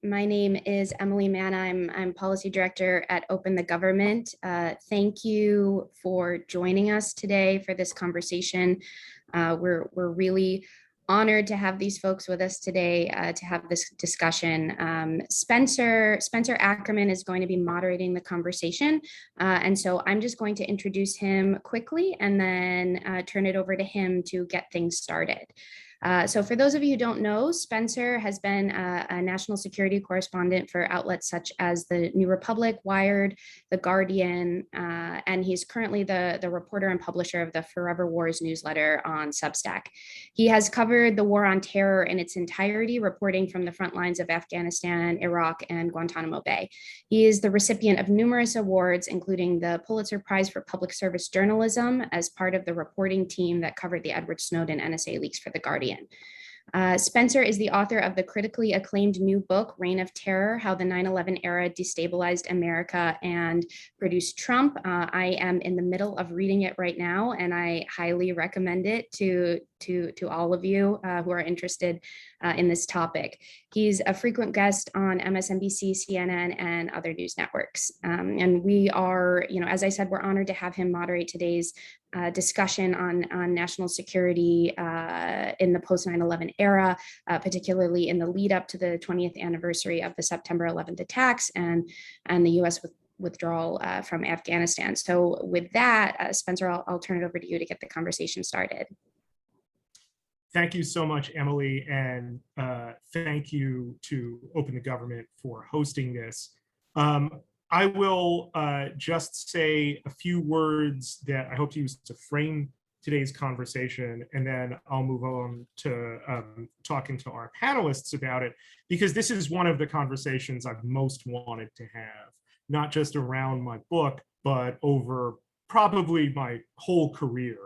My name is Emily Mann. I'm Policy Director at Open the Government. Thank you for joining us today for this conversation. We're really honored to have these folks with us today to have this discussion. Spencer Ackerman is going to be moderating the conversation. And so I'm just going to introduce him quickly and then turn it over to him to get things started. So for those of you who don't know, Spencer has been a national security correspondent for outlets such as the New Republic, Wired, The Guardian, and he's currently the reporter and publisher of the Forever Wars newsletter on Substack. He has covered the war on terror in its entirety, reporting from the front lines of Afghanistan, Iraq, and Guantanamo Bay. He is the recipient of numerous awards, including the Pulitzer Prize for Public Service Journalism as part of the reporting team that covered the Edward Snowden NSA leaks for The Guardian. Spencer is the author of the critically acclaimed new book, Reign of Terror, How the 9/11 Era Destabilized America and Produced Trump. I am in the middle of reading it right now, and I highly recommend it to all of you who are interested in this topic. He's a frequent guest on MSNBC, CNN, and other news networks. And we are, as I said, we're honored to have him moderate today's discussion on national security in the post 9/11 era, particularly in the lead up to the 20th anniversary of the September 11th attacks and the U.S. withdrawal from Afghanistan. So with that, Spencer, I'll turn it over to you to get the conversation started. Thank you so much, Emily, and thank you to Open the Government for hosting this. I will just say a few words that I hope to use to frame today's conversation, and then I'll move on to talking to our panelists about it, because this is one of the conversations I've most wanted to have, not just around my book, but over probably my whole career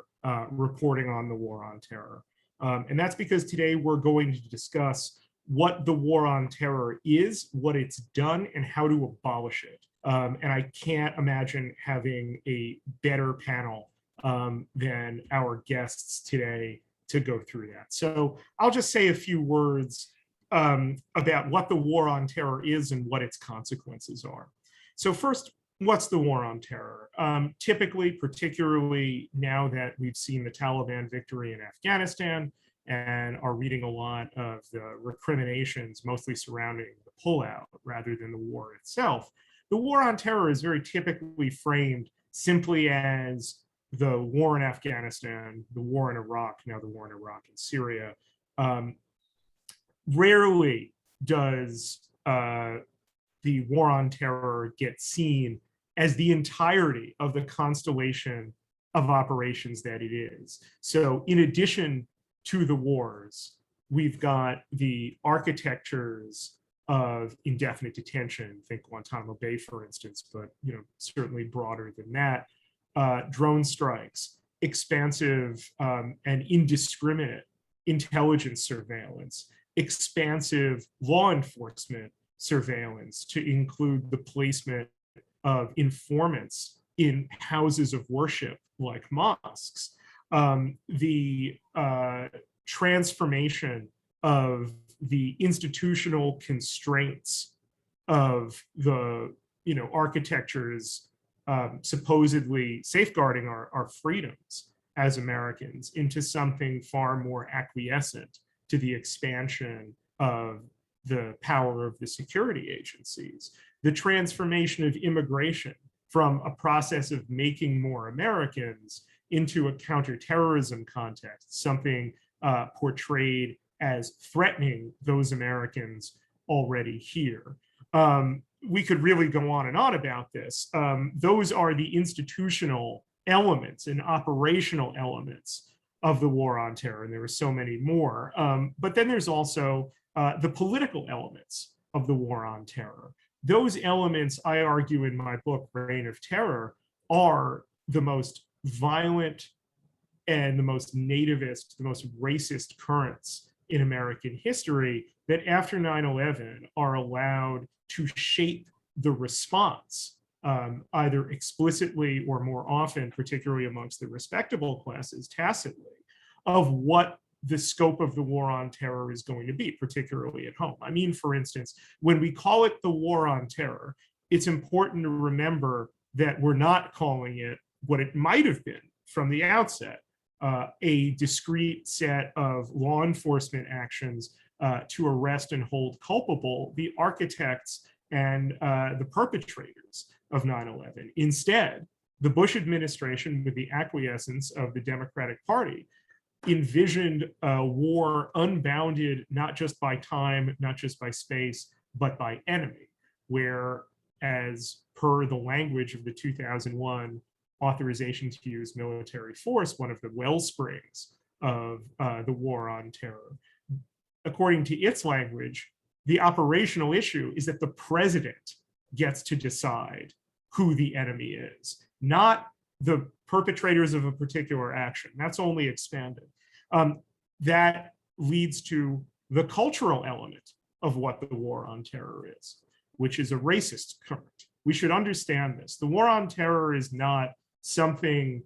reporting on the war on terror. And that's because today we're going to discuss what the war on terror is, what it's done, and how to abolish it. And I can't imagine having a better panel than our guests today to go through that. So I'll just say a few words about what the war on terror is and what its consequences are. So first, what's the war on terror? Typically, particularly now that we've seen the Taliban victory in Afghanistan and are reading a lot of the recriminations, mostly surrounding the pullout rather than the war itself, the war on terror is very typically framed simply as the war in Afghanistan, the war in Iraq, now the war in Iraq and Syria. Rarely does the war on terror get seen as the entirety of the constellation of operations that it is. So in addition to the wars, we've got the architectures of indefinite detention, think Guantanamo Bay, for instance, but certainly broader than that, drone strikes, expansive and indiscriminate intelligence surveillance, expansive law enforcement surveillance to include the placement of informants in houses of worship like mosques, the transformation of the institutional constraints of the architectures supposedly safeguarding our freedoms as Americans into something far more acquiescent to the expansion of the power of the security agencies, the transformation of immigration from a process of making more Americans into a counterterrorism context, something portrayed as threatening those Americans already here. We could really go on and on about this. Those are the institutional elements and operational elements of the war on terror, and there are so many more. But then there's also the political elements of the war on terror. Those elements, I argue in my book, Reign of Terror, are the most violent and the most nativist, the most racist currents in American history that after 9/11 are allowed to shape the response, either explicitly or more often, particularly amongst the respectable classes, tacitly, of what the scope of the war on terror is going to be, particularly at home. I mean, for instance, when we call it the war on terror, it's important to remember that we're not calling it what it might have been from the outset, a discrete set of law enforcement actions to arrest and hold culpable the architects and the perpetrators of 9/11. Instead, the Bush administration, with the acquiescence of the Democratic Party, envisioned a war unbounded not just by time, not just by space, but by enemy, where, as per the language of the 2001 authorization to use military force, one of the well springs of the war on terror, according to its language, the operational issue is that the president gets to decide who the enemy is, not the perpetrators of a particular action. That's only expanded. That leads to the cultural element of what the war on terror is, which is a racist current. We should understand this. The war on terror is not something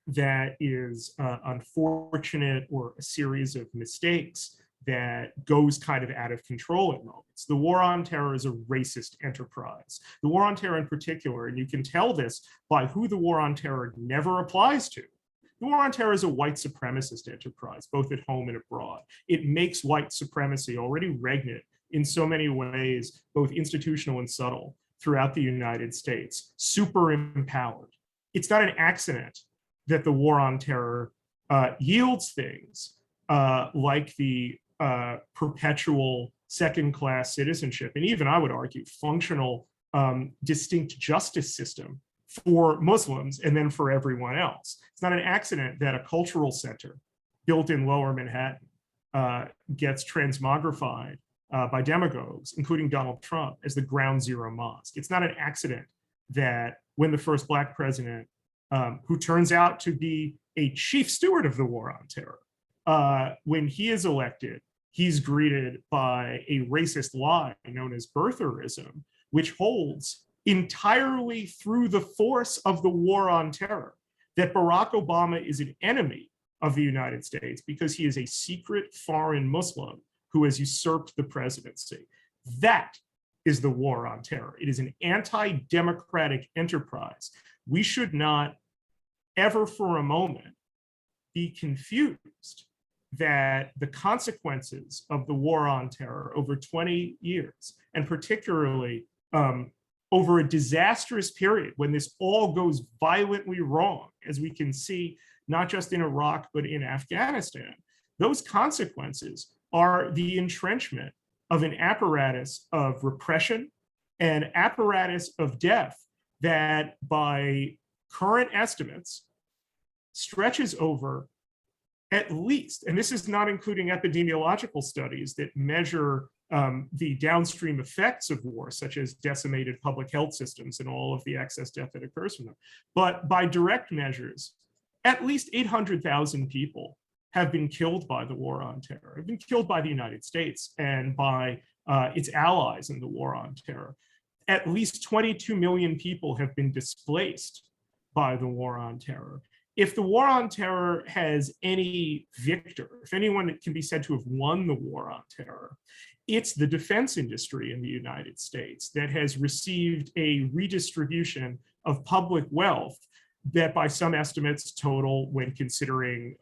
that is unfortunate or a series of mistakes that goes kind of out of control at moments. The war on terror is a racist enterprise. The war on terror in particular, and you can tell this by who the war on terror never applies to. The war on terror is a white supremacist enterprise, both at home and abroad. It makes white supremacy already regnant in so many ways, both institutional and subtle, throughout the United States, super empowered. It's not an accident that the war on terror yields things like the perpetual second-class citizenship, and even, I would argue, functional distinct justice system for Muslims and then for everyone else. It's not an accident that a cultural center built in Lower Manhattan gets transmogrified by demagogues, including Donald Trump, as the Ground Zero Mosque. It's not an accident that when the first Black president, who turns out to be a chief steward of the war on terror, when he is elected, he's greeted by a racist lie known as birtherism, which holds entirely through the force of the war on terror, that Barack Obama is an enemy of the United States because he is a secret foreign Muslim who has usurped the presidency. That is the war on terror. It is an anti-democratic enterprise. We should not ever for a moment be confused that the consequences of the war on terror over 20 years, and particularly over a disastrous period when this all goes violently wrong, as we can see, not just in Iraq, but in Afghanistan, those consequences are the entrenchment of an apparatus of repression, an apparatus of death that by current estimates stretches over at least, and this is not including epidemiological studies that measure the downstream effects of war, such as decimated public health systems and all of the excess death that occurs from them. But by direct measures, at least 800,000 people have been killed by the war on terror, have been killed by the United States and by its allies in the war on terror. At least 22 million people have been displaced by the war on terror. If the war on terror has any victor, if anyone can be said to have won the war on terror, it's the defense industry in the United States that has received a redistribution of public wealth that by some estimates total, when considering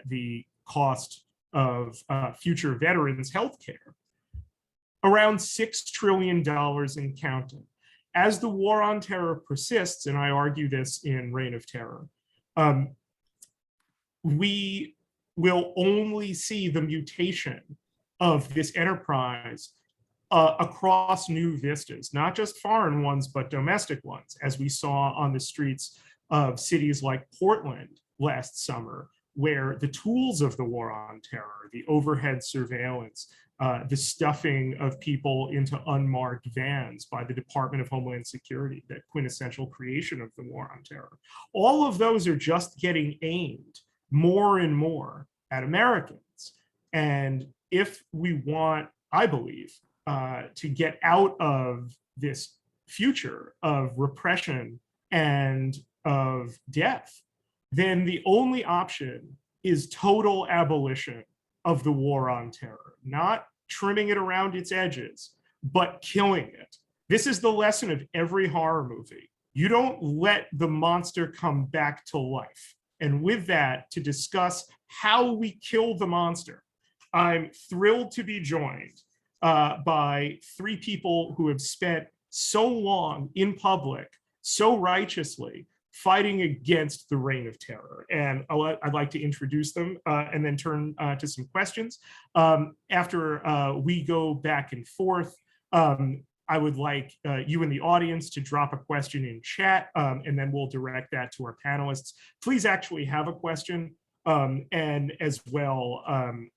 the cost of future veterans' health care, around $6 trillion and counting. As the war on terror persists, and I argue this in Reign of Terror, we will only see the mutation of this enterprise across new vistas, not just foreign ones, but domestic ones, as we saw on the streets of cities like Portland last summer, where the tools of the war on terror, the overhead surveillance, the stuffing of people into unmarked vans by the Department of Homeland Security, that quintessential creation of the war on terror. All of those are just getting aimed more and more at Americans. And if we want, I believe, to get out of this future of repression and of death, then the only option is total abolition of the war on terror, not trimming it around its edges, but killing it. This is the lesson of every horror movie. You don't let the monster come back to life. And with that, to discuss how we kill the monster, I'm thrilled to be joined by three people who have spent so long in public, so righteously, fighting against the reign of terror. And I'd like to introduce them and then turn to some questions. After we go back and forth, I would like you in the audience to drop a question in chat, and then we'll direct that to our panelists. Please actually have a question. And as well,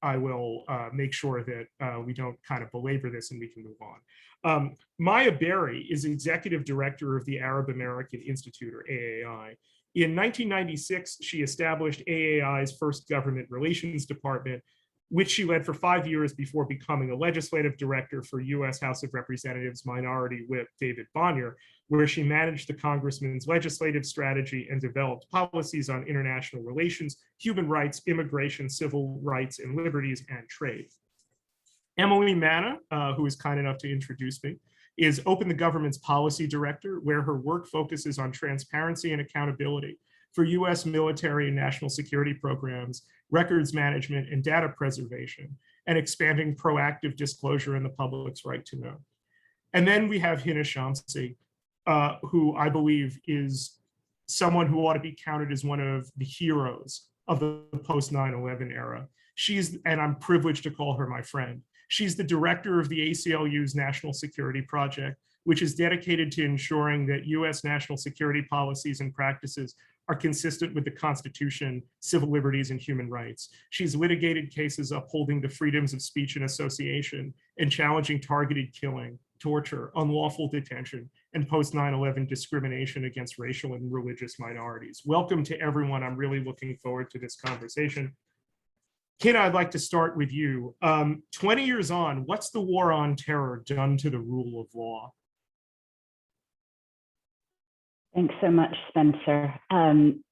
I will make sure that we don't kind of belabor this and we can move on. Maya Berry is executive director of the Arab American Institute, or AAI. In 1996, she established AAI's first government relations department, which she led for 5 years before becoming a legislative director for US House of Representatives Minority Whip David Bonnier, where she managed the congressman's legislative strategy and developed policies on international relations, human rights, immigration, civil rights and liberties, and trade. Emily Manna, who is kind enough to introduce me, is Open the Government's policy director, where her work focuses on transparency and accountability for US military and national security programs, records management and data preservation, and expanding proactive disclosure and the public's right to know. And then we have Hina Shamsi, who I believe is someone who ought to be counted as one of the heroes of the post 9/11 era. And I'm privileged to call her my friend. She's the director of the ACLU's National Security Project, which is dedicated to ensuring that US national security policies and practices are consistent with the Constitution, civil liberties, and human rights. She's litigated cases upholding the freedoms of speech and association and challenging targeted killing, torture, unlawful detention, and post 9/11 discrimination against racial and religious minorities. Welcome to everyone. I'm really looking forward to this conversation. Hina, I'd like to start with you. 20 years on, what's the war on terror done to the rule of law? Thanks so much, Spencer. I'm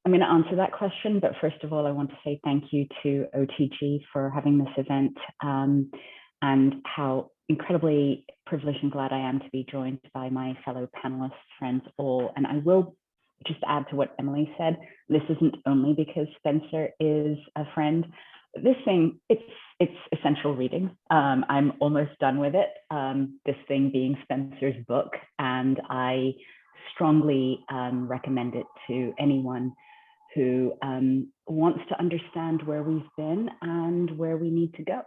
going to answer that question, but first of all, I want to say thank you to OTG for having this event, and how incredibly privileged and glad I am to be joined by my fellow panelists, friends all. And I will just add to what Emily said. This isn't only because Spencer is a friend. This thing, it's essential reading. I'm almost done with it. This thing being Spencer's book, and I strongly recommend it to anyone who wants to understand where we've been and where we need to go.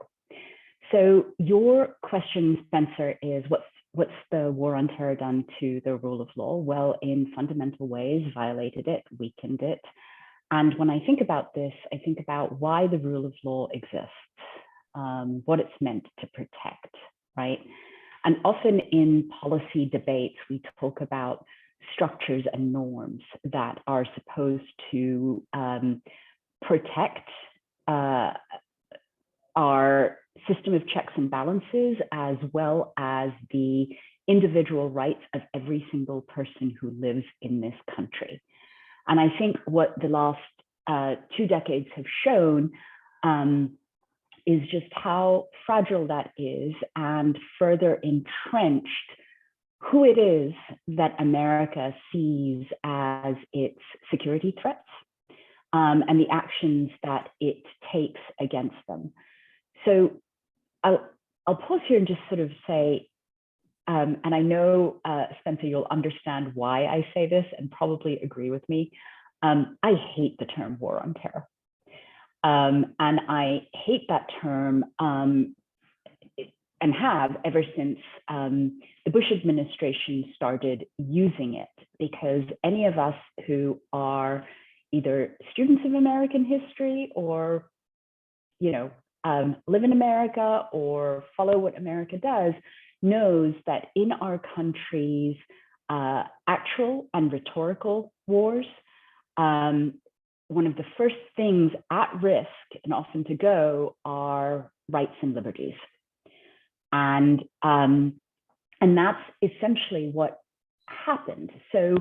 So your question, Spencer, is what's the war on terror done to the rule of law? Well, in fundamental ways, violated it, weakened it. And when I think about this, I think about why the rule of law exists, what it's meant to protect, right? And often in policy debates, we talk about structures and norms that are supposed to protect our system of checks and balances, as well as the individual rights of every single person who lives in this country. And I think what the last 2 decades have shown is just how fragile that is, and further entrenched who it is that America sees as its security threats, and the actions that it takes against them. So I'll pause here and just sort of say, and I know, Spencer, you'll understand why I say this and probably agree with me. I hate the term war on terror. And I hate that term and have ever since the Bush administration started using it, because any of us who are either students of American history or, live in America or follow what America does, knows that in our country's actual and rhetorical wars, one of the first things at risk and often to go are rights and liberties. And that's essentially what happened. So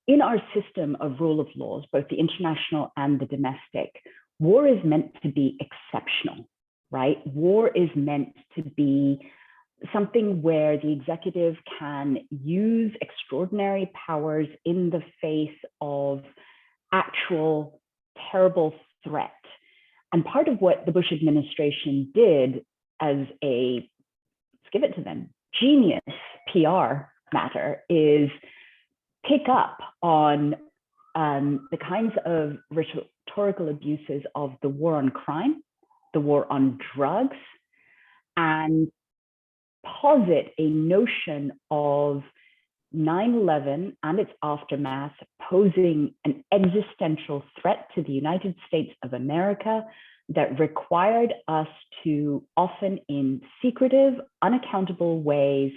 in our system of rule of laws, both the international and the domestic, war is meant to be exceptional, right? War is meant to be something where the executive can use extraordinary powers in the face of actual terrible threat. And part of what the Bush administration did as a, let's give it to them, genius PR matter is pick up on the kinds of rhetorical abuses of the war on crime, the war on drugs, and posit a notion of 9/11 and its aftermath posing an existential threat to the United States of America that required us to, often in secretive, unaccountable ways,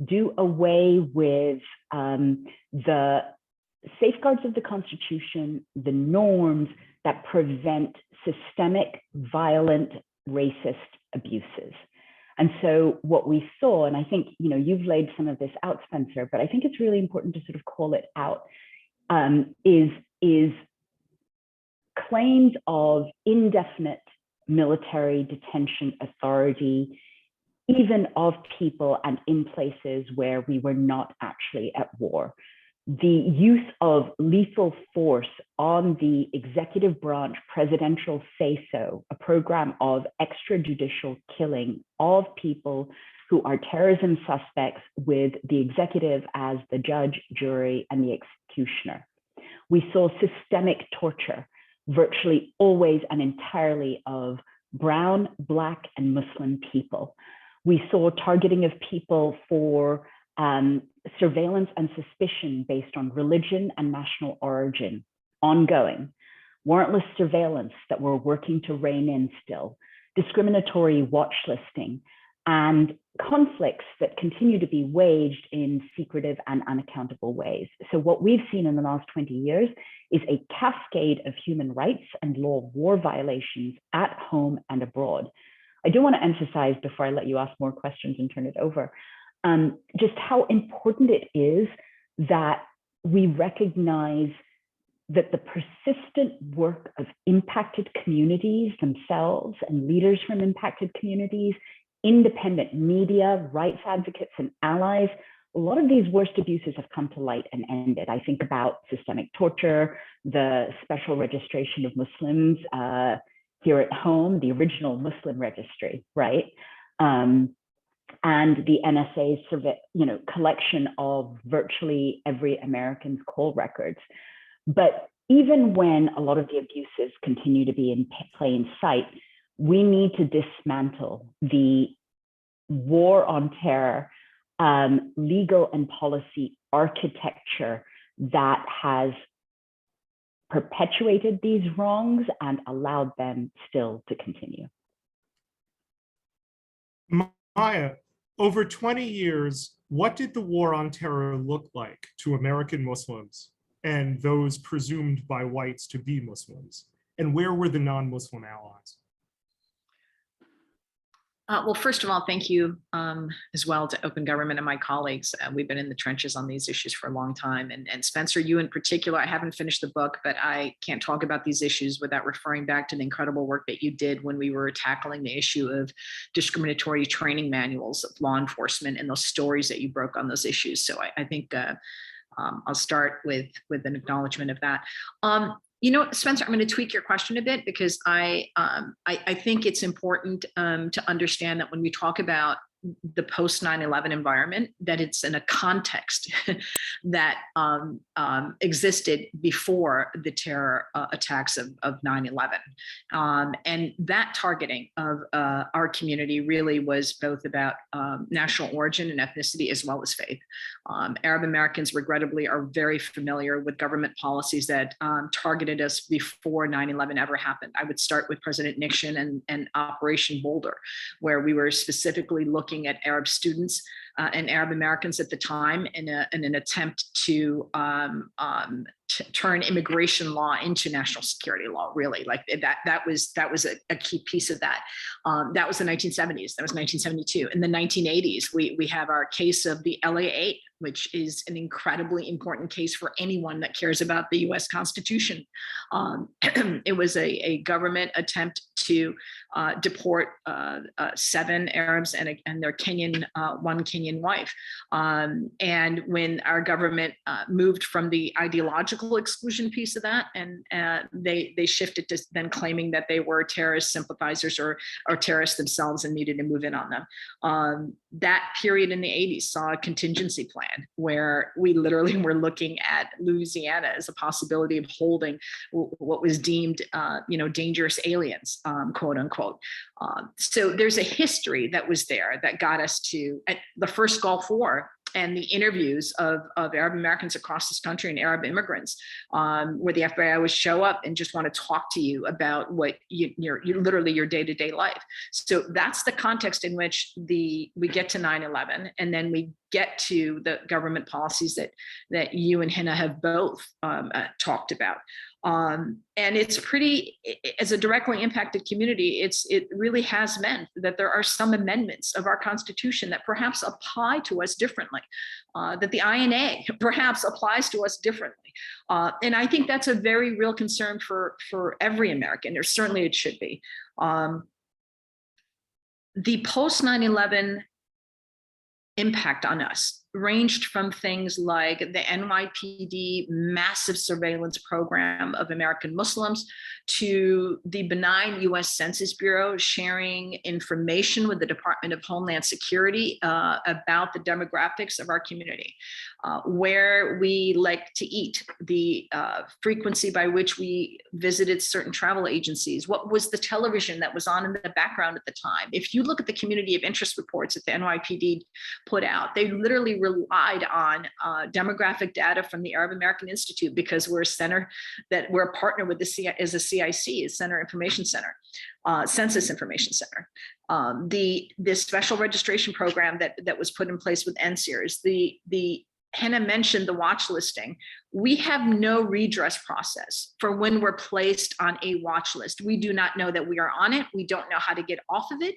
do away with the safeguards of the Constitution, the norms that prevent systemic, violent, racist abuses. And so what we saw, and I think you've laid some of this out, Spencer, but I think it's really important to sort of call it out, is claims of indefinite military detention authority, even of people and in places where we were not actually at war. The use of lethal force on the executive branch presidential say-so, a program of extrajudicial killing of people who are terrorism suspects with the executive as the judge, jury, and the executioner. We saw systemic torture, virtually always and entirely of brown, Black, and Muslim people. We saw targeting of people for surveillance and suspicion based on religion and national origin, ongoing, warrantless surveillance that we're working to rein in still, discriminatory watch listing, and conflicts that continue to be waged in secretive and unaccountable ways. So what we've seen in the last 20 years is a cascade of human rights and law of war violations at home and abroad. I do want to emphasize, before I let you ask more questions and turn it over, just how important it is that we recognize that the persistent work of impacted communities themselves and leaders from impacted communities, independent media, rights advocates, and allies, a lot of these worst abuses have come to light and ended. I think about systemic torture, the special registration of Muslims here at home, the original Muslim registry, right? And the NSA's collection of virtually every American's call records. But even when a lot of the abuses continue to be in plain sight, we need to dismantle the war on terror, legal and policy architecture that has perpetuated these wrongs and allowed them still to continue. Maya, over 20 years, what did the war on terror look like to American Muslims and those presumed by whites to be Muslims? And where were the non-Muslim allies? Well, first of all, thank you as well to Open Government and my colleagues. We've been in the trenches on these issues for a long time. And Spencer, you in particular, I haven't finished the book, but I can't talk about these issues without referring back to the incredible work that you did when we were tackling the issue of discriminatory training manuals of law enforcement and those stories that you broke on those issues. So I think I'll start with an acknowledgement of that. Spencer, I'm going to tweak your question a bit because I think it's important to understand that when we talk about the post 9/11 environment, that it's in a context that existed before the terror attacks of 9/11. And that targeting of our community really was both about national origin and ethnicity as well as faith. Arab Americans, regrettably, are very familiar with government policies that targeted us before 9/11 ever happened. I would start with President Nixon and Operation Boulder, where we were specifically looking at Arab students and Arab Americans at the time in an attempt to turn immigration law into national security law. Really, like that was a key piece of that. That was the 1970s. That was 1972. In the 1980s, we have our case of the LA8, which is an incredibly important case for anyone that cares about the U.S. Constitution. It was a government attempt to deport 7 Arabs and their one Kenyan wife. And when our government moved from the ideological exclusion piece of that, and they shifted to then claiming that they were terrorist sympathizers or terrorists themselves and needed to move in on them. That period in the 80s saw a contingency plan where we literally were looking at Louisiana as a possibility of holding what was deemed, dangerous aliens, quote unquote. So there's a history that was there that got us to the first Gulf War and the interviews of Arab Americans across this country and Arab immigrants, where the FBI would show up and just want to talk to you about what your literally your day-to-day life. So that's the context in which we get to 9/11, and then we get to the government policies that you and Hina have both talked about. And it's pretty, as a directly impacted community, it really has meant that there are some amendments of our Constitution that perhaps apply to us differently, that the INA perhaps applies to us differently. And I think that's a very real concern for every American, or certainly it should be. The post 9/11 impact on us ranged from things like the NYPD massive surveillance program of American Muslims to the benign US Census Bureau sharing information with the Department of Homeland Security about the demographics of our community, where we like to eat, the frequency by which we visited certain travel agencies, what was the television that was on in the background at the time. If you look at the community of interest reports that the NYPD put out, they literally relied on demographic data from the Arab American Institute, because we're a partner with the CIC, Center Information Center, Census Information Center. This special registration program that was put in place with NSEERS, the Hannah mentioned the watch listing. We have no redress process for when we're placed on a watch list. We do not know that we are on it. We don't know how to get off of it.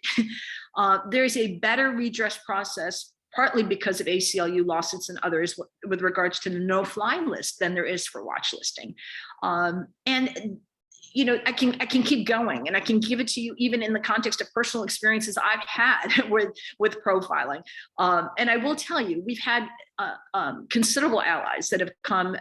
There's a better redress process, partly because of ACLU lawsuits and others with regards to the no-fly list than there is for watch listing. And I can keep going, and I can give it to you even in the context of personal experiences I've had with profiling. And I will tell you, we've had considerable allies that have come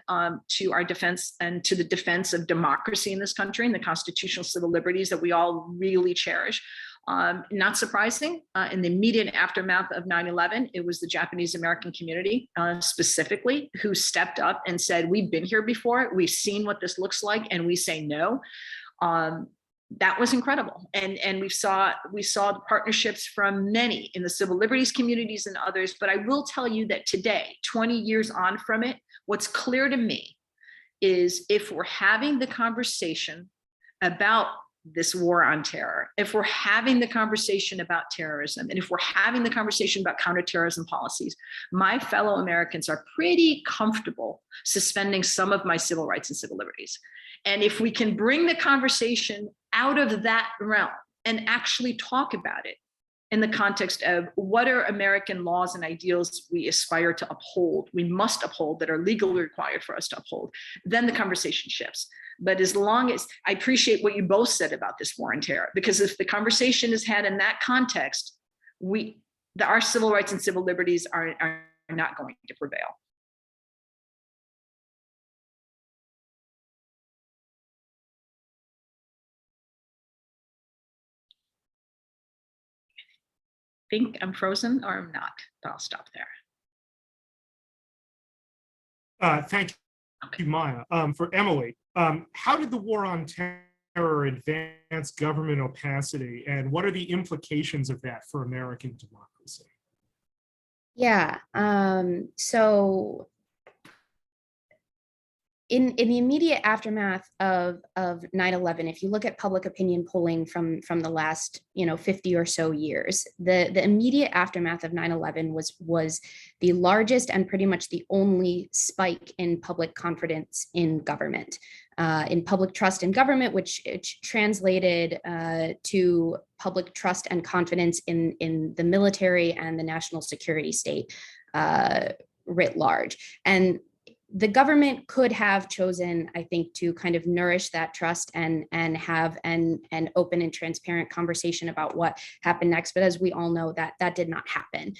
to our defense and to the defense of democracy in this country and the constitutional civil liberties that we all really cherish. Not surprising, in the immediate aftermath of 9/11, it was the Japanese American community specifically who stepped up and said, we've been here before, we've seen what this looks like, and we say no. That was incredible. And we saw the partnerships from many in the civil liberties communities and others. But I will tell you that today, 20 years on from it, what's clear to me is if we're having the conversation about this war on terror, if we're having the conversation about terrorism, and if we're having the conversation about counterterrorism policies, my fellow Americans are pretty comfortable suspending some of my civil rights and civil liberties. And if we can bring the conversation out of that realm and actually talk about it in the context of what are American laws and ideals we aspire to uphold, we must uphold, that are legally required for us to uphold, then the conversation shifts. But as long as, I appreciate what you both said about this war on terror, because if the conversation is had in that context, our civil rights and civil liberties are not going to prevail. I think I'm frozen, or I'm not, but I'll stop there. Thank you, Maya. For Emily, how did the war on terror advance government opacity, and what are the implications of that for American democracy? Yeah, so in the immediate aftermath of 9/11, if you look at public opinion polling from the last 50 or so years, the immediate aftermath of 9/11 was the largest and pretty much the only spike in public confidence in government, in public trust in government, which translated to public trust and confidence in the military and the national security state writ large. And the government could have chosen, I think, to kind of nourish that trust and have an open and transparent conversation about what happened next. But as we all know, that did not happen.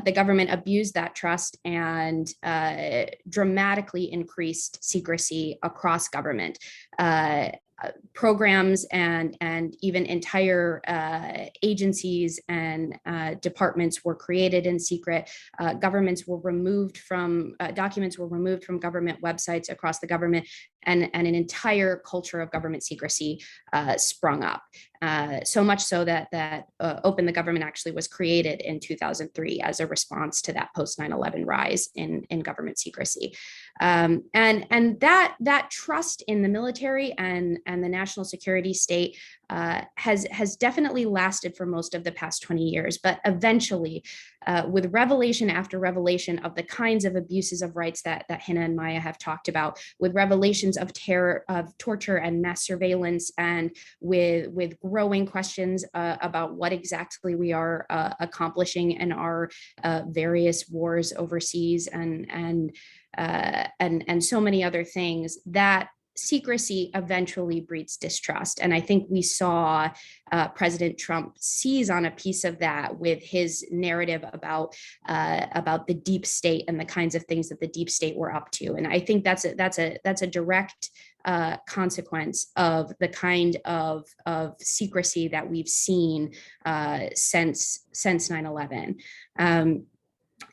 The government abused that trust and dramatically increased secrecy across government. Programs and even entire agencies and departments were created in secret. Documents were removed from government websites across the government, and an entire culture of government secrecy sprung up. So much so that Open the Government actually was created in 2003 as a response to that post 9/11 rise in government secrecy. And that trust in the military and the national security state has definitely lasted for most of the past 20 years. But eventually, with revelation after revelation of the kinds of abuses of rights that Hina and Maya have talked about, with revelations of terror, of torture and mass surveillance, and with growing questions about what exactly we are accomplishing in our various wars overseas and so many other things, that secrecy eventually breeds distrust. And I think we saw President Trump seize on a piece of that with his narrative about the deep state and the kinds of things that the deep state were up to. And I think that's a direct consequence of the kind of secrecy that we've seen since 9/11.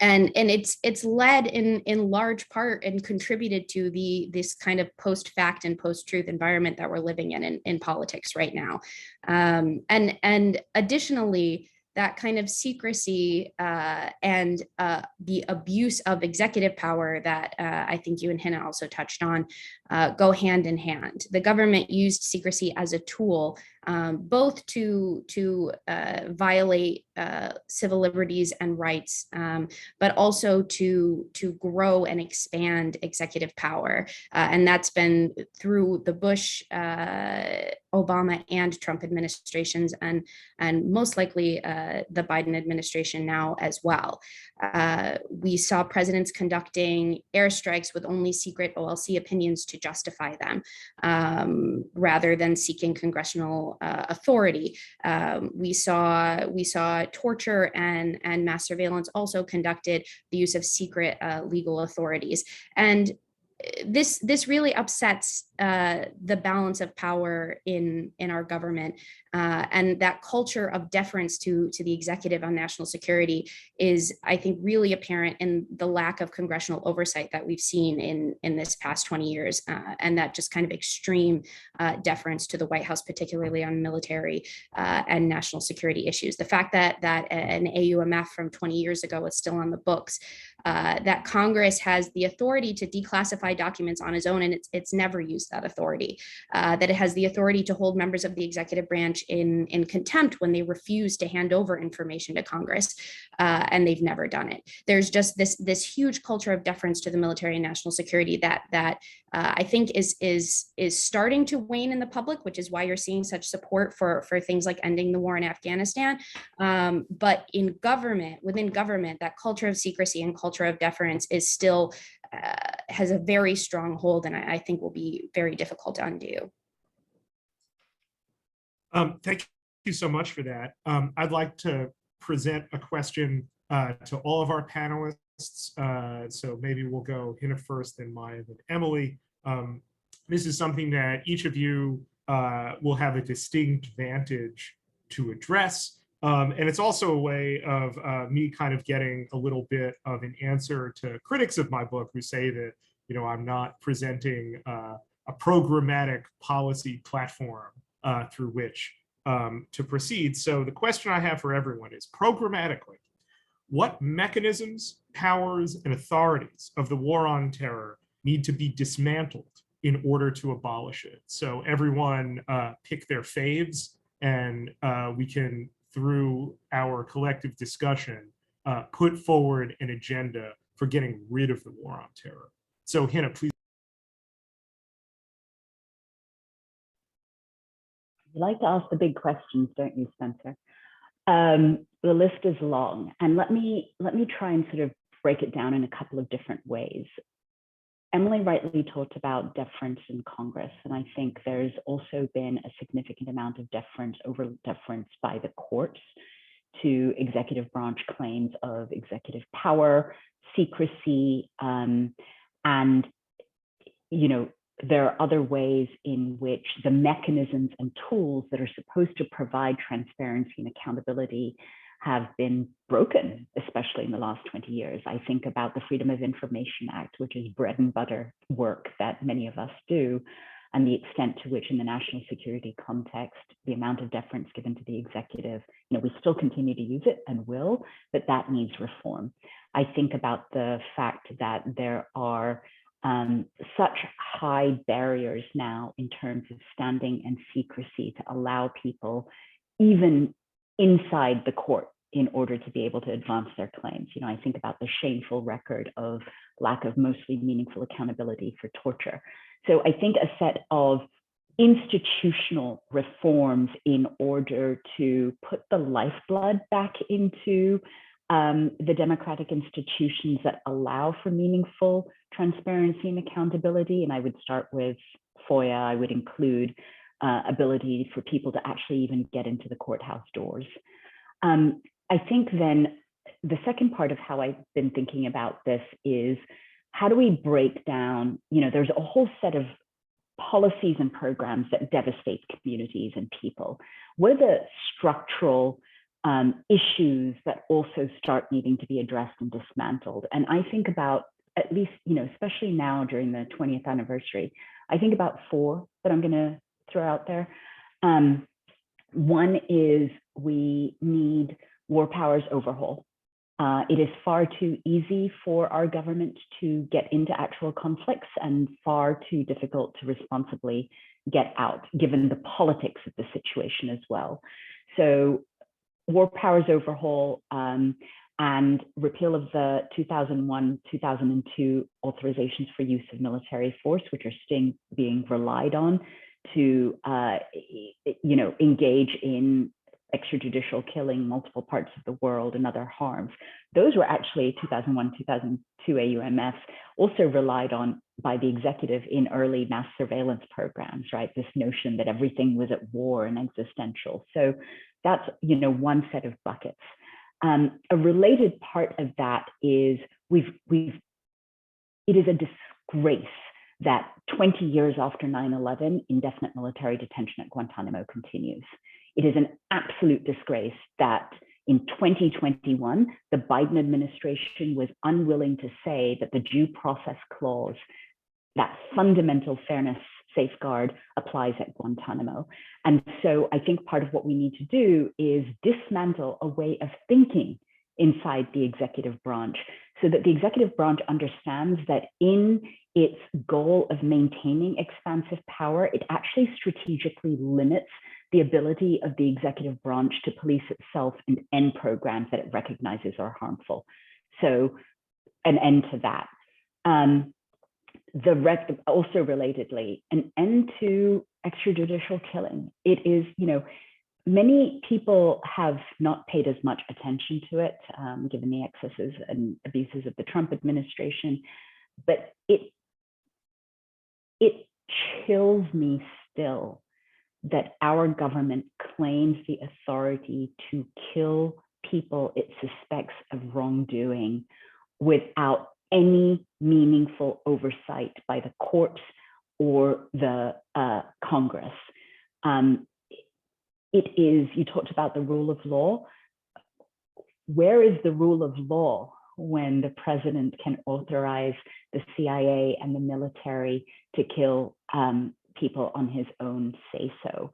And it's led in large part and contributed to this kind of post-fact and post-truth environment that we're living in politics right now. And additionally, that kind of secrecy and the abuse of executive power that I think you and Hina also touched on go hand in hand. The government used secrecy as a tool, both to violate civil liberties and rights, but also to grow and expand executive power. And that's been through the Bush, Obama, and Trump administrations, and most likely the Biden administration now as well. We saw presidents conducting airstrikes with only secret OLC opinions to justify them, rather than seeking congressional authority. We saw torture and mass surveillance also conducted the use of secret legal authorities. And this really upsets the balance of power in our government, and that culture of deference to the executive on national security is, I think, really apparent in the lack of congressional oversight that we've seen in this past 20 years, and that just kind of extreme deference to the White House, particularly on military and national security issues. The fact that an AUMF from 20 years ago is still on the books, that Congress has the authority to declassify documents on its own, and it's never used that authority, that it has the authority to hold members of the executive branch in contempt when they refuse to hand over information to Congress, and they've never done it. There's just this huge culture of deference to the military and national security that I think is starting to wane in the public, which is why you're seeing such support for things like ending the war in Afghanistan. But within government, that culture of secrecy and culture of deference is still has a very strong hold, and I think will be very difficult to undo. Thank you so much for that. I'd like to present a question to all of our panelists. So maybe we'll go Hina first, then Maya, then Emily. This is something that each of you will have a distinct vantage to address. And it's also a way of me kind of getting a little bit of an answer to critics of my book who say that, I'm not presenting a programmatic policy platform through which to proceed. So the question I have for everyone is, programmatically, what mechanisms, powers, and authorities of the war on terror need to be dismantled in order to abolish it. So everyone pick their faves, and we can, through our collective discussion, put forward an agenda for getting rid of the war on terror. So Hannah, please. You like to ask the big questions, don't you, Spencer? The list is long, and let me try and sort of break it down in a couple of different ways. Emily rightly talked about deference in Congress, and I think there's also been a significant amount of deference by the courts to executive branch claims of executive power, secrecy, and there are other ways in which the mechanisms and tools that are supposed to provide transparency and accountability have been broken, especially in the last 20 years. I think about the Freedom of Information Act, which is bread and butter work that many of us do, and the extent to which in the national security context, the amount of deference given to the executive, we still continue to use it and will, but that needs reform. I think about the fact that there are such high barriers now in terms of standing and secrecy to allow people even inside the court in order to be able to advance their claims. I think about the shameful record of lack of mostly meaningful accountability for torture. So I think a set of institutional reforms in order to put the lifeblood back into the democratic institutions that allow for meaningful transparency and accountability. And I would start with FOIA. I would include ability for people to actually even get into the courthouse doors. I think then the second part of how I've been thinking about this is, how do we break down, there's a whole set of policies and programs that devastate communities and people. What are the structural issues that also start needing to be addressed and dismantled? And I think about, at least, especially now during the 20th anniversary, I think about 4 that I'm going to throw out there. One is we need war powers overhaul. It is far too easy for our government to get into actual conflicts and far too difficult to responsibly get out, given the politics of the situation as well. So war powers overhaul and repeal of the 2001-2002 authorizations for use of military force, which are still being relied on to engage in extrajudicial killing multiple parts of the world and other harms. Those were actually 2001-2002 AUMF also relied on by the executive in early mass surveillance programs, right? This notion that everything was at war and existential. So that's, one set of buckets. A related part of that is it is a disgrace that 20 years after 9/11, indefinite military detention at Guantanamo continues. It is an absolute disgrace that in 2021, the Biden administration was unwilling to say that the due process clause, that fundamental fairness safeguard, applies at Guantanamo. And so I think part of what we need to do is dismantle a way of thinking inside the executive branch, so that the executive branch understands that in its goal of maintaining expansive power, it actually strategically limits the ability of the executive branch to police itself and end programs that it recognizes are harmful. So an end to that. Also relatedly, an end to extrajudicial killing. It is, many people have not paid as much attention to it, given the excesses and abuses of the Trump administration, but it chills me still that our government claims the authority to kill people it suspects of wrongdoing without any meaningful oversight by the courts or the Congress. It is, you talked about the rule of law. Where is the rule of law when the president can authorize the CIA and the military to kill people on his own say-so?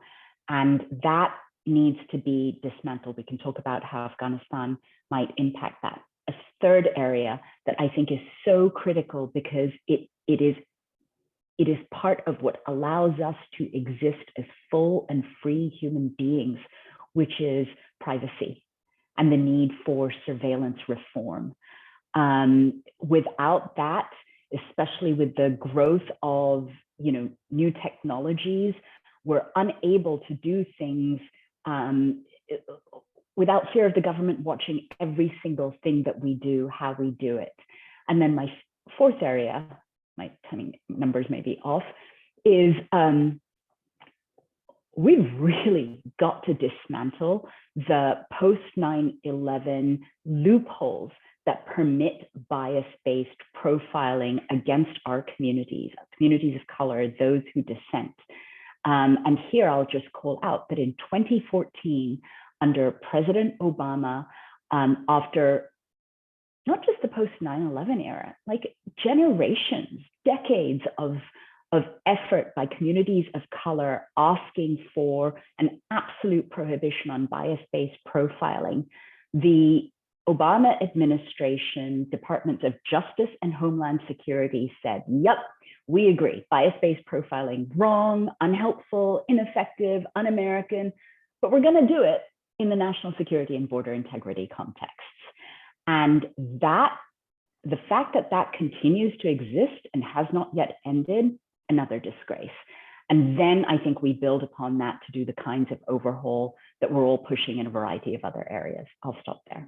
And that needs to be dismantled. We can talk about how Afghanistan might impact that. A third area that I think is so critical because it it is part of what allows us to exist as full and free human beings, which is privacy and the need for surveillance reform. Without that, especially with the growth of new technologies, we're unable to do things without fear of the government watching every single thing that we do, how we do it. And then my fourth area, my timing numbers may be off, is we've really got to dismantle the post 9/11 loopholes that permit bias-based profiling against our communities of color, those who dissent. And here I'll just call out that in 2014, under President Obama, after not just the post 9/11 era, like generations, decades of effort by communities of color asking for an absolute prohibition on bias-based profiling, the Obama administration, Departments of Justice and Homeland Security said, yep, we agree, bias-based profiling, wrong, unhelpful, ineffective, un-American, but we're gonna do it in the national security and border integrity contexts. And that, the fact that that continues to exist and has not yet ended, another disgrace. And then I think we build upon that to do the kinds of overhaul that we're all pushing in a variety of other areas. I'll stop there.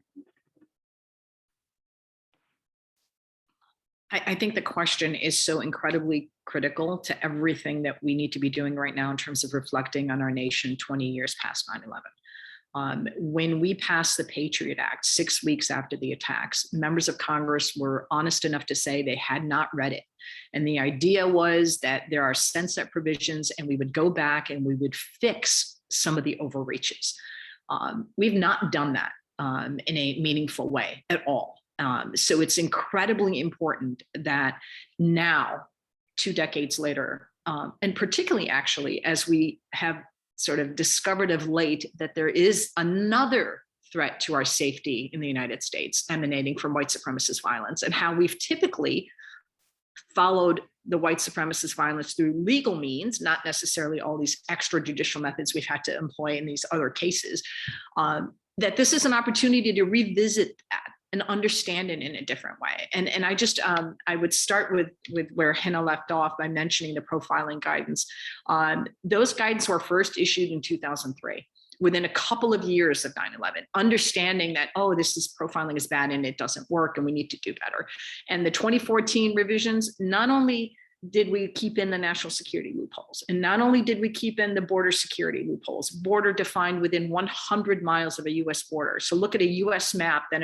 I think the question is so incredibly critical to everything that we need to be doing right now in terms of reflecting on our nation 20 years past 9/11. When we passed the Patriot Act 6 weeks after the attacks, members of Congress were honest enough to say they had not read it. And the idea was that there are sunset provisions and we would go back and we would fix some of the overreaches. We've not done that in a meaningful way at all. So it's incredibly important that now, 2 decades later, and particularly actually as we have sort of discovered of late that there is another threat to our safety in the United States emanating from white supremacist violence, and how we've typically followed the white supremacist violence through legal means, not necessarily all these extrajudicial methods we've had to employ in these other cases, that this is an opportunity to revisit that and understand it in a different way. And I just, I would start with where Hina left off by mentioning the profiling guidance. Those guidance were first issued in 2003, within a couple of years of 9/11, understanding that, oh, profiling is bad and it doesn't work and we need to do better. And the 2014 revisions, not only did we keep in the national security loopholes, and not only did we keep in the border security loopholes, border defined within 100 miles of a US border. So look at a US map that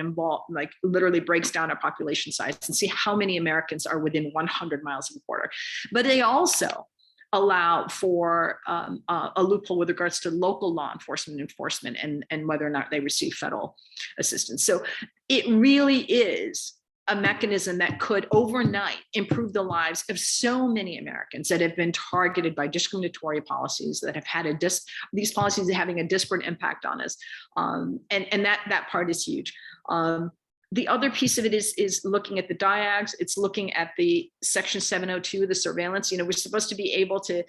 literally breaks down our population size and see how many Americans are within 100 miles of the border. But they also allow for a loophole with regards to local law enforcement and whether or not they receive federal assistance. So it really is a mechanism that could overnight improve the lives of so many Americans that have been targeted by discriminatory policies, that have had these policies having a disparate impact on us. And that part is huge. The other piece of it is looking at the diags. It's looking at the Section 702, the surveillance. We're supposed to be able to,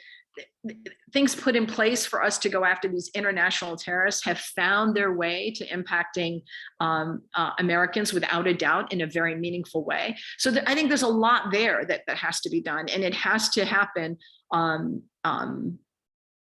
things put in place for us to go after these international terrorists have found their way to impacting Americans without a doubt in a very meaningful way. So I think there's a lot there that has to be done, and it has to happen.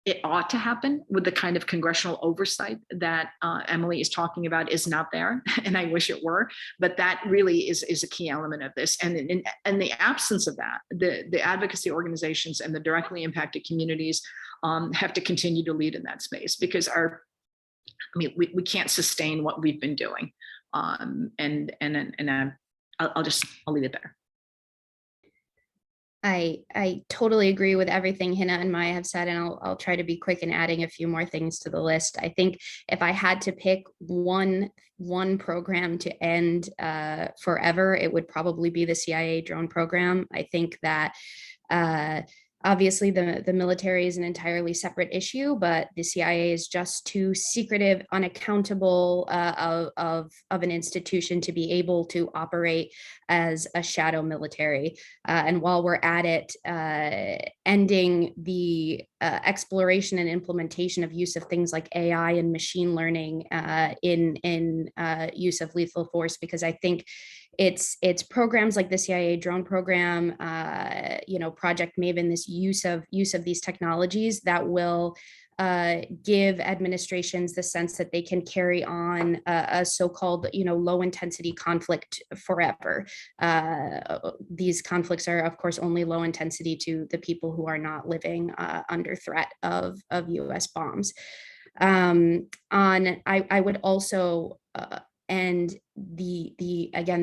It ought to happen with the kind of congressional oversight that Emily is talking about is not there, and I wish it were, but that really is a key element of this. And in the absence of that, the advocacy organizations and the directly impacted communities have to continue to lead in that space, because we can't sustain what we've been doing. I'll leave it there. I totally agree with everything Hina and Maya have said, and I'll try to be quick in adding a few more things to the list. I think if I had to pick one program to end forever, it would probably be the CIA drone program. I think that Obviously, the military is an entirely separate issue, but the CIA is just too secretive, unaccountable of an institution to be able to operate as a shadow military. And while we're at it, ending the exploration and implementation of use of things like AI and machine learning in use of lethal force, because I think it's programs like the CIA drone program, Project Maven, this use of these technologies that will give administrations the sense that they can carry on a so-called, low intensity conflict forever. These conflicts are, of course, only low intensity to the people who are not living under threat of U.S. bombs. I would also and the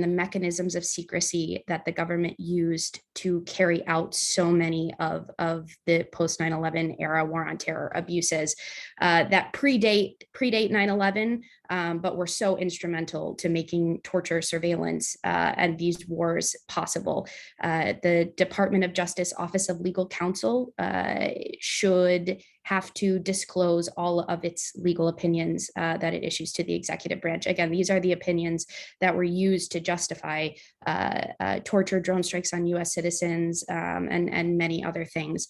mechanisms of secrecy that the government used to carry out so many of the post 9/11 era war on terror abuses that predate 9/11, but were so instrumental to making torture, surveillance, and these wars possible. The Department of Justice Office of Legal Counsel should have to disclose all of its legal opinions that it issues to the executive branch. Again, these are the opinions that were used to justify torture, drone strikes on US citizens, and many other things.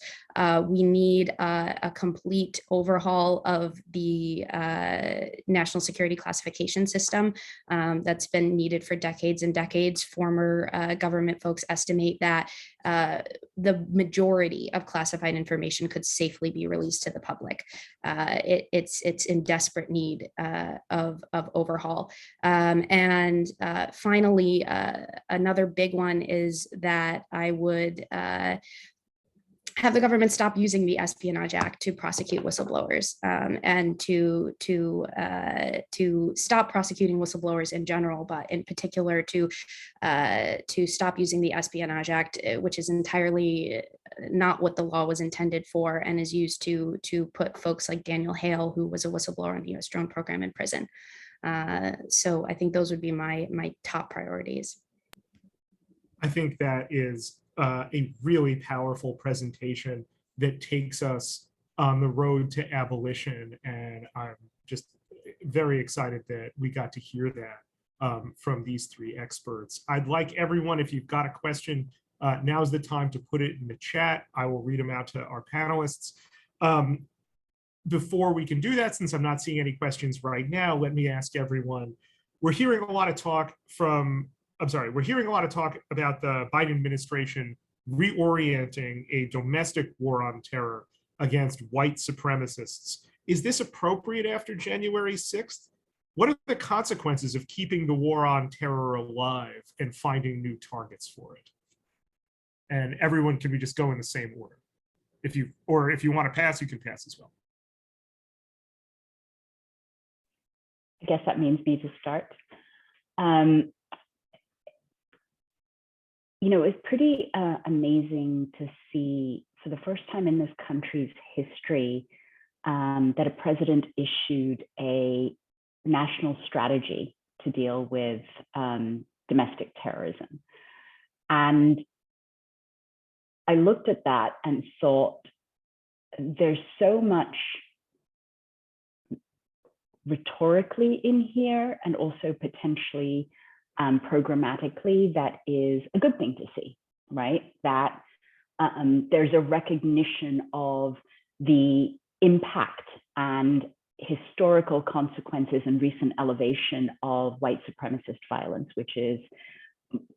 We need a complete overhaul of the national security classification system that's been needed for decades and decades. Former government folks estimate that the majority of classified information could safely be released to the public. It's in desperate need of overhaul. And finally, another big one is that I would have the government stop using the Espionage Act to prosecute whistleblowers, and to stop prosecuting whistleblowers in general, but in particular to stop using the Espionage Act, which is entirely not what the law was intended for, and is used to put folks like Daniel Hale, who was a whistleblower on the U.S. drone program, in prison. So I think those would be my top priorities. I think that is a really powerful presentation that takes us on the road to abolition. And I'm just very excited that we got to hear that from these three experts. I'd like everyone, if you've got a question, now's the time to put it in the chat. I will read them out to our panelists. Before we can do that, since I'm not seeing any questions right now, let me ask everyone, we're hearing a lot of talk about the Biden administration reorienting a domestic war on terror against white supremacists. Is this appropriate after January 6th? What are the consequences of keeping the war on terror alive and finding new targets for it? And everyone, can we just go in the same order? If you want to pass, you can pass as well. I guess that means me to start. It's pretty amazing to see, for the first time in this country's history, that a president issued a national strategy to deal with domestic terrorism. And I looked at that and thought, there's so much rhetorically in here, and also potentially programmatically, that is a good thing to see, right? That there's a recognition of the impact and historical consequences and recent elevation of white supremacist violence, which is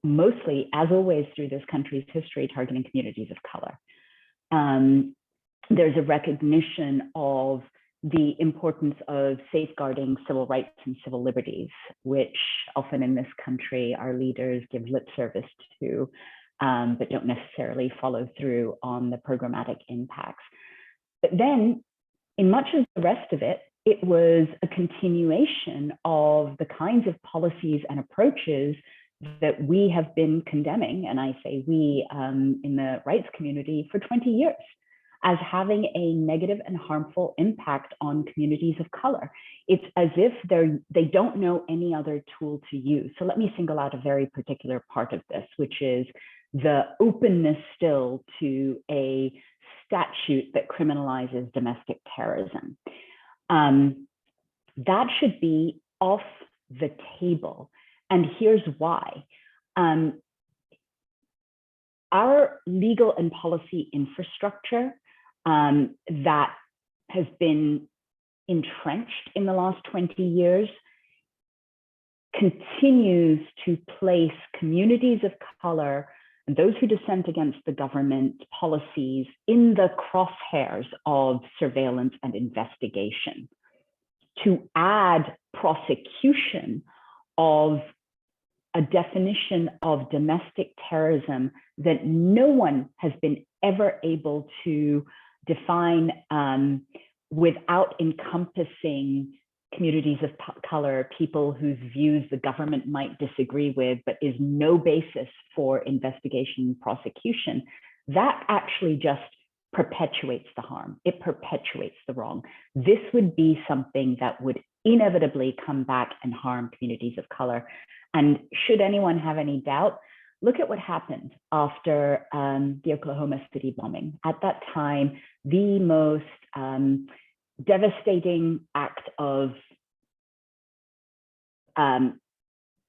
mostly, as always through this country's history, targeting communities of color. There's a recognition of the importance of safeguarding civil rights and civil liberties, which often in this country our leaders give lip service to, but don't necessarily follow through on the programmatic impacts. But then, in much of the rest of it, it was a continuation of the kinds of policies and approaches that we have been condemning, and I say we in the rights community, for 20 years, as having a negative and harmful impact on communities of color. It's as if they don't know any other tool to use. So let me single out a very particular part of this, which is the openness still to a statute that criminalizes domestic terrorism. That should be off the table. And here's why. Our legal and policy infrastructure that has been entrenched in the last 20 years continues to place communities of color and those who dissent against the government policies in the crosshairs of surveillance and investigation. To add prosecution of a definition of domestic terrorism that no one has been ever able to define without encompassing communities of color, people whose views the government might disagree with, but is no basis for investigation and prosecution, that actually just perpetuates the harm. It perpetuates the wrong. This would be something that would inevitably come back and harm communities of color. And should anyone have any doubt, look at what happened after the Oklahoma City bombing. At that time, the most devastating act of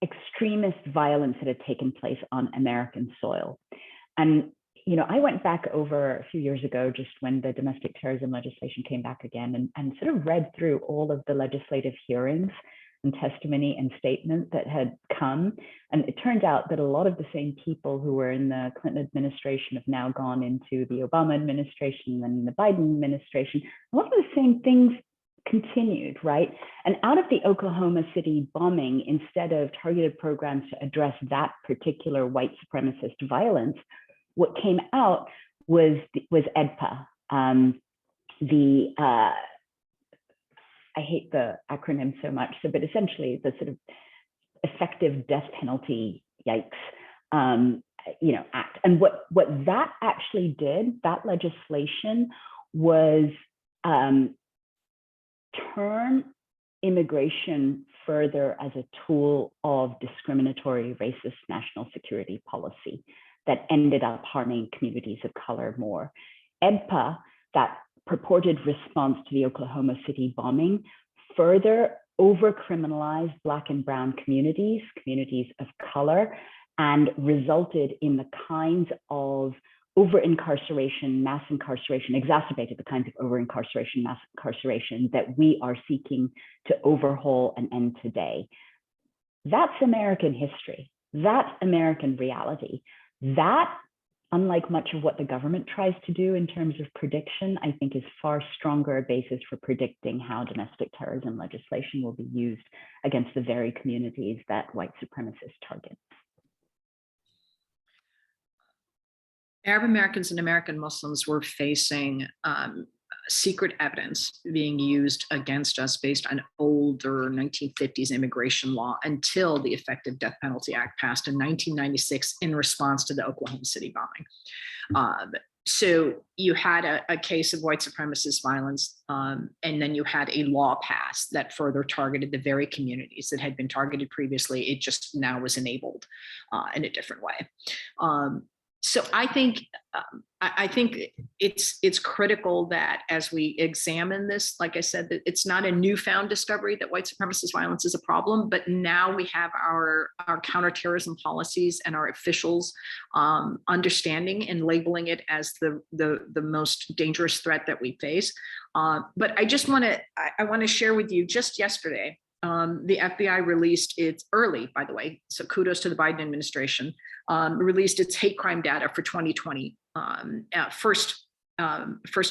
extremist violence that had taken place on American soil. And I went back over a few years ago, just when the domestic terrorism legislation came back again, and sort of read through all of the legislative hearings and testimony and statement that had come. And it turned out that a lot of the same people who were in the Clinton administration have now gone into the Obama administration and the Biden administration. A lot of the same things continued, right? And out of the Oklahoma City bombing, instead of targeted programs to address that particular white supremacist violence, what came out was EDPA. I hate the acronym so much, but essentially the sort of effective death penalty, yikes, act. And what that actually did, that legislation, was turn immigration further as a tool of discriminatory racist national security policy that ended up harming communities of color more. EDPA, that purported response to the Oklahoma City bombing, further over-criminalized Black and brown communities of color, and resulted in the kinds of over-incarceration, mass incarceration, exacerbated the kinds of over-incarceration, mass incarceration that we are seeking to overhaul and end today. That's American history. That's American reality. That, unlike much of what the government tries to do in terms of prediction, I think is far stronger a basis for predicting how domestic terrorism legislation will be used against the very communities that white supremacists target. Arab Americans and American Muslims were facing secret evidence being used against us based on older 1950s immigration law until the Effective Death Penalty Act passed in 1996 in response to the Oklahoma City bombing. So you had a case of white supremacist violence, and then you had a law passed that further targeted the very communities that had been targeted previously. It just now was enabled in a different way. So I think it's critical that as we examine this, like I said, that it's not a newfound discovery that white supremacist violence is a problem, but now we have our counterterrorism policies and our officials understanding and labeling it as the most dangerous threat that we face. But I just want to share with you, just yesterday, the FBI released its early, by the way, so kudos to the Biden administration, released its hate crime data for 2020. First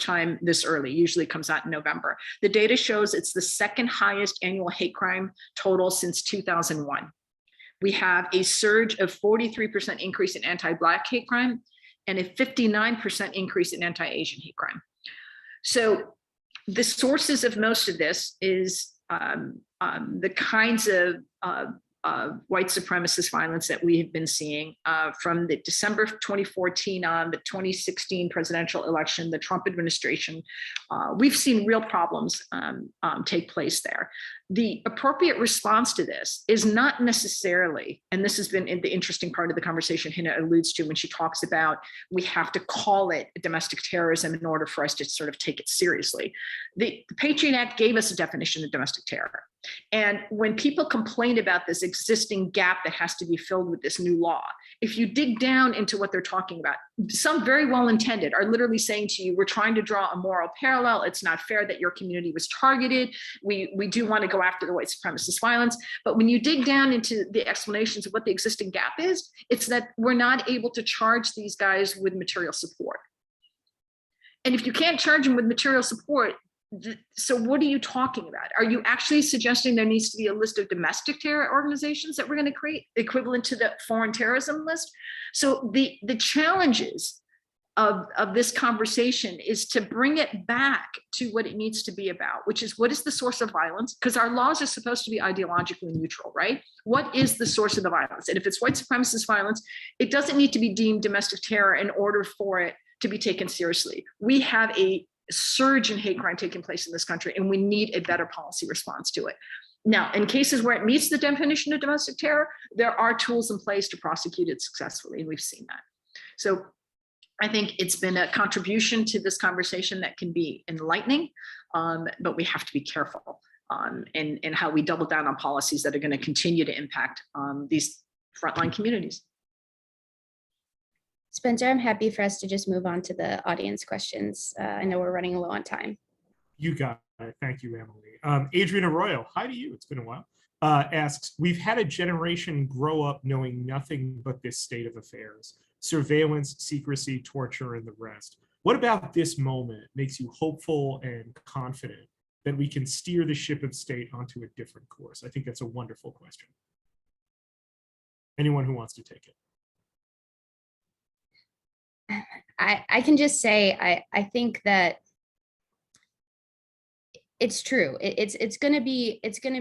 time this early, usually comes out in November. The data shows it's the second highest annual hate crime total since 2001. We have a surge of 43% increase in anti-Black hate crime and a 59% increase in anti-Asian hate crime. So the sources of most of this is the kinds of white supremacist violence that we have been seeing from the December of 2014 on, the 2016 presidential election, the Trump administration. We've seen real problems take place there. the appropriate response to this is not necessarily, and this has been in the interesting part of the conversation Hina alludes to when she talks about we have to call it domestic terrorism in order for us to sort of take it seriously. The Patriot Act gave us a definition of domestic terror. And when people complain about this existing gap that has to be filled with this new law, if you dig down into what they're talking about, some very well-intended are literally saying to you, we're trying to draw a moral parallel. It's not fair that your community was targeted. We do want to go after the white supremacist violence. But when you dig down into the explanations of what the existing gap is, it's that we're not able to charge these guys with material support. And if you can't charge them with material support, so what are you talking about? Are you actually suggesting there needs to be a list of domestic terror organizations that we're going to create equivalent to the foreign terrorism list? So the challenges of this conversation is to bring it back to what it needs to be about, which is what is the source of violence? Because our laws are supposed to be ideologically neutral, right? What is the source of the violence? And if it's white supremacist violence, it doesn't need to be deemed domestic terror in order for it to be taken seriously. We have a surge in hate crime taking place in this country, and we need a better policy response to it. Now, in cases where it meets the definition of domestic terror, there are tools in place to prosecute it successfully, and we've seen that. So I think it's been a contribution to this conversation that can be enlightening, but we have to be careful in how we double down on policies that are going to continue to impact these frontline communities. Spencer, I'm happy for us to just move on to the audience questions. I know we're running low on time. You got it. Thank you, Emily. Adrian Arroyo, hi to you. It's been a while. Asks, we've had a generation grow up knowing nothing but this state of affairs, surveillance, secrecy, torture, and the rest. What about this moment makes you hopeful and confident that we can steer the ship of state onto a different course? I think that's a wonderful question. Anyone who wants to take it. I can just say I think that it's true. It's going to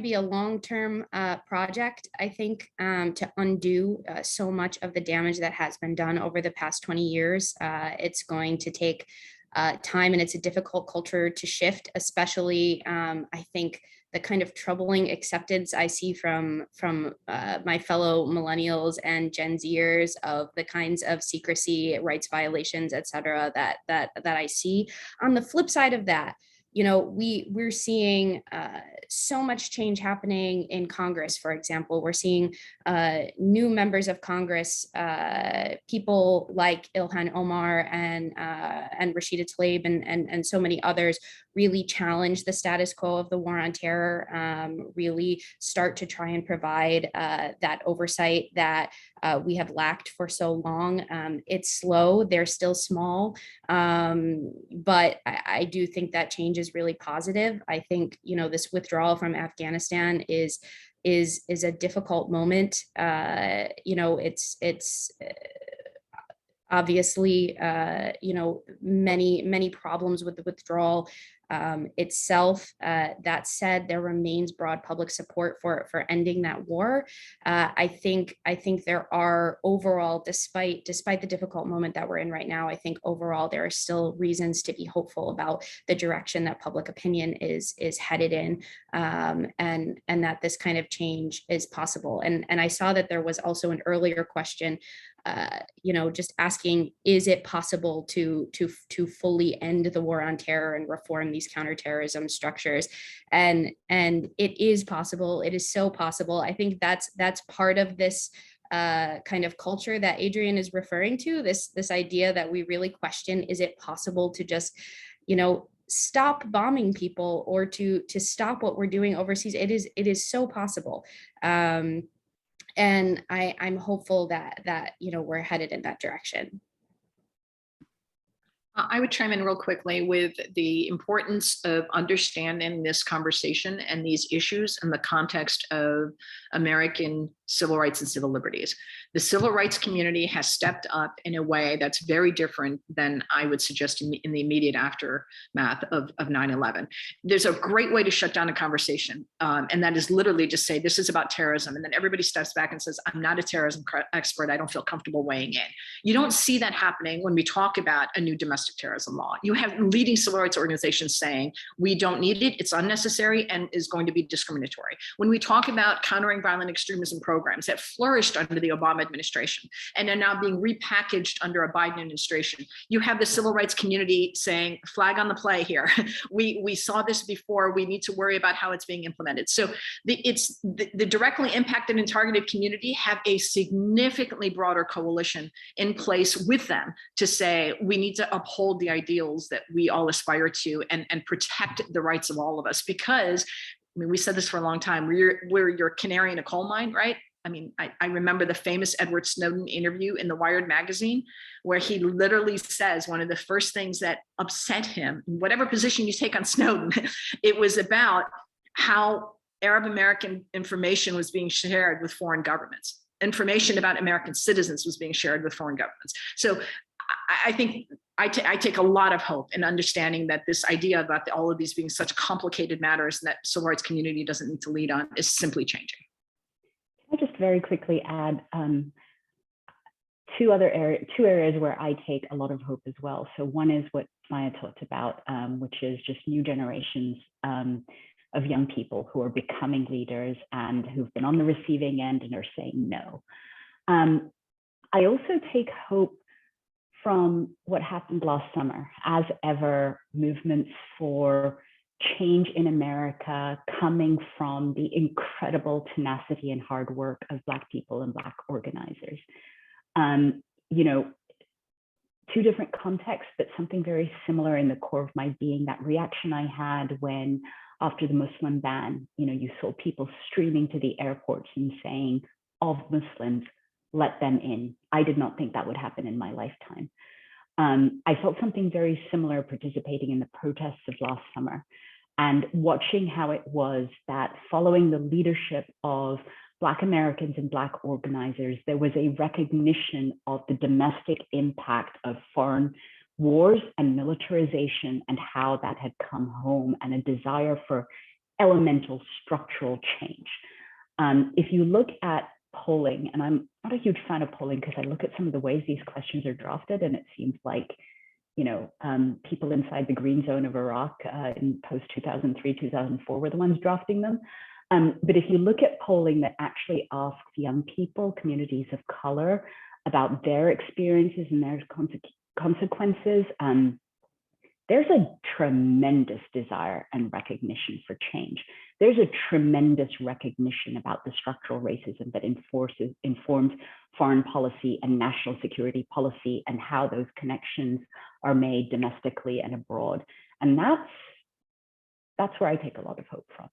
be a long-term project, I think, to undo so much of the damage that has been done over the past 20 years. It's going to take time, and it's a difficult culture to shift, especially I think the kind of troubling acceptance I see from my fellow millennials and Gen Zers of the kinds of secrecy, rights violations, et cetera, that I see. On the flip side of that, you know, we're seeing so much change happening in Congress. For example, we're seeing new members of Congress, people like Ilhan Omar and Rashida Tlaib and so many others really challenge the status quo of the war on terror, really start to try and provide that oversight that we have lacked for so long. It's slow, they're still small, but I do think that change is really positive. I think, you know, this withdrawal from Afghanistan is a difficult moment. You know, it's obviously, you know, many problems with the withdrawal itself. That said, there remains broad public support for ending that war. I think there are overall, despite the difficult moment that we're in right now, I think overall there are still reasons to be hopeful about the direction that public opinion is headed in, and that this kind of change is possible. And I saw that there was also an earlier question, you know, just asking, is it possible to fully end the war on terror and reform these counterterrorism structures? And it is possible. It is so possible. I think that's part of this kind of culture that Adrian is referring to, this idea that we really question, is it possible to just, you know, stop bombing people or to stop what we're doing overseas? It is so possible. And I'm hopeful that you know, we're headed in that direction. I would chime in real quickly with the importance of understanding this conversation and these issues in the context of American civil rights and civil liberties. The civil rights community has stepped up in a way that's very different than I would suggest in the immediate aftermath of 9/11. There's a great way to shut down a conversation, and that is literally just say, this is about terrorism. And then everybody steps back and says, I'm not a terrorism expert. I don't feel comfortable weighing in. You don't see that happening when we talk about a new domestic terrorism law. You have leading civil rights organizations saying, we don't need it, it's unnecessary, and is going to be discriminatory. When we talk about countering violent extremism programs that flourished under the Obama administration and are now being repackaged under a Biden administration, you have the civil rights community saying, flag on the play here. We saw this before, we need to worry about how it's being implemented. So the directly impacted and targeted community have a significantly broader coalition in place with them to say, we need to uphold the ideals that we all aspire to and protect the rights of all of us. Because I mean, we said this for a long time, we're your canary in a coal mine, right? I mean, I remember the famous Edward Snowden interview in the Wired magazine, where he literally says one of the first things that upset him, whatever position you take on Snowden, it was about how Arab American information was being shared with foreign governments. Information about American citizens was being shared with foreign governments. So I think I take a lot of hope in understanding that this idea about all of these being such complicated matters and that civil rights community doesn't need to lead on is simply changing. Can I just very quickly add two areas where I take a lot of hope as well. So one is what Maya talked about, which is just new generations of young people who are becoming leaders and who've been on the receiving end and are saying no. I also take hope from what happened last summer. As ever, movements for change in America coming from the incredible tenacity and hard work of Black people and Black organizers. You know, two different contexts, but something very similar in the core of my being. That reaction I had when, after the Muslim ban, you know, you saw people streaming to the airports and saying, of Muslims, let them in. I did not think that would happen in my lifetime. I felt something very similar participating in the protests of last summer and watching how it was that following the leadership of Black Americans and Black organizers, there was a recognition of the domestic impact of foreign wars and militarization and how that had come home, and a desire for elemental structural change. If you look at polling, and I'm not a huge fan of polling because I look at some of the ways these questions are drafted, and it seems like, you know, people inside the green zone of Iraq in post 2003, 2004 were the ones drafting them. But if you look at polling that actually asks young people, communities of color, about their experiences and their consequences, there's a tremendous desire and recognition for change. There's a tremendous recognition about the structural racism that informs foreign policy and national security policy and how those connections are made domestically and abroad. And that's where I take a lot of hope from.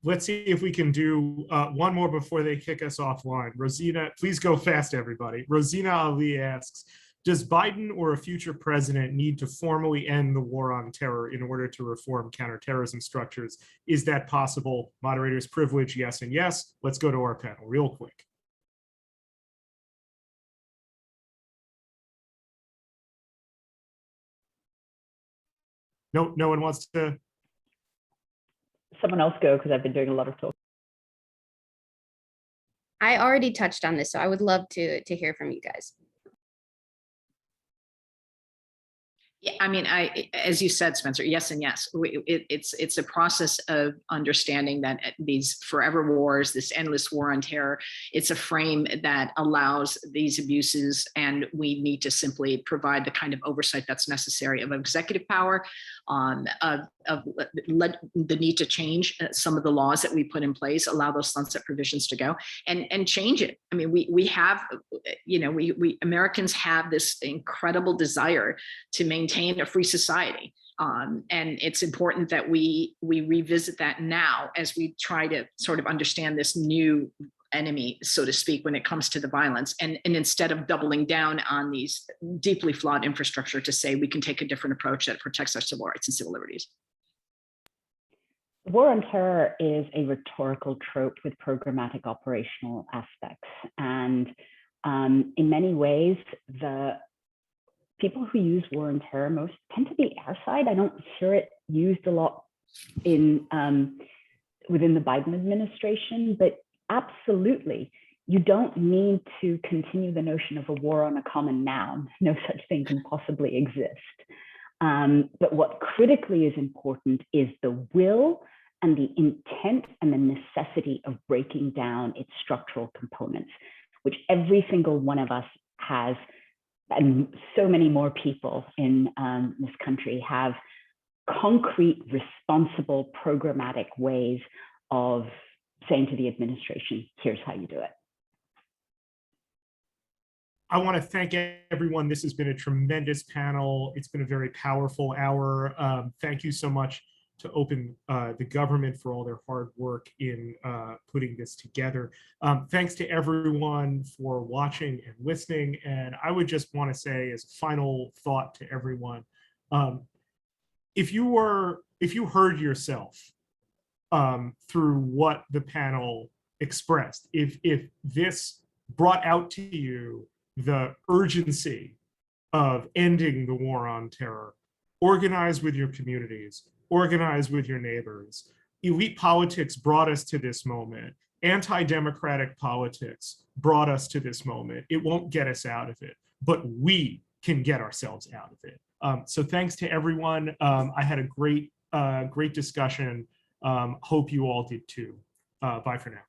Let's see if we can do one more before they kick us offline. Rosina, please go fast, everybody. Rosina Ali asks, does Biden or a future president need to formally end the war on terror in order to reform counterterrorism structures? Is that possible? Moderator's privilege, yes and yes. Let's go to our panel real quick. No one wants to. Someone else go, because I've been doing a lot of talking. I already touched on this, so I would love to hear from you guys. Yeah, I mean, as you said, Spencer, yes and yes. It's a process of understanding that these forever wars, this endless war on terror, it's a frame that allows these abuses, and we need to simply provide the kind of oversight that's necessary of executive power, of the need to change some of the laws that we put in place, allow those sunset provisions to go, and change it. I mean, we have, you know, we Americans have this incredible desire to maintain a free society. And it's important that we revisit that now as we try to sort of understand this new enemy, so to speak, when it comes to the violence, and instead of doubling down on these deeply flawed infrastructure, to say we can take a different approach that protects our civil rights and civil liberties. War on terror is a rhetorical trope with programmatic operational aspects. And in many ways, the people who use war on terror most tend to be our side. I don't hear it used a lot in within the Biden administration, but absolutely, you don't need to continue the notion of a war on a common noun. No such thing can possibly exist. But what critically is important is the will and the intent and the necessity of breaking down its structural components, which every single one of us has, and so many more people in this country have concrete, responsible, programmatic ways of saying to the administration, here's how you do it. I want to thank everyone. This has been a tremendous panel. It's been a very powerful hour. Thank you so much to Open the Government for all their hard work in putting this together. Thanks to everyone for watching and listening. And I would just want to say as a final thought to everyone, if you heard yourself through what the panel expressed, if this brought out to you the urgency of ending the war on terror, organize with your communities, organize with your neighbors. Elite politics brought us to this moment. Anti-democratic politics brought us to this moment. It won't get us out of it, but we can get ourselves out of it. So thanks to everyone. I had a great discussion. Hope you all did too. Bye for now.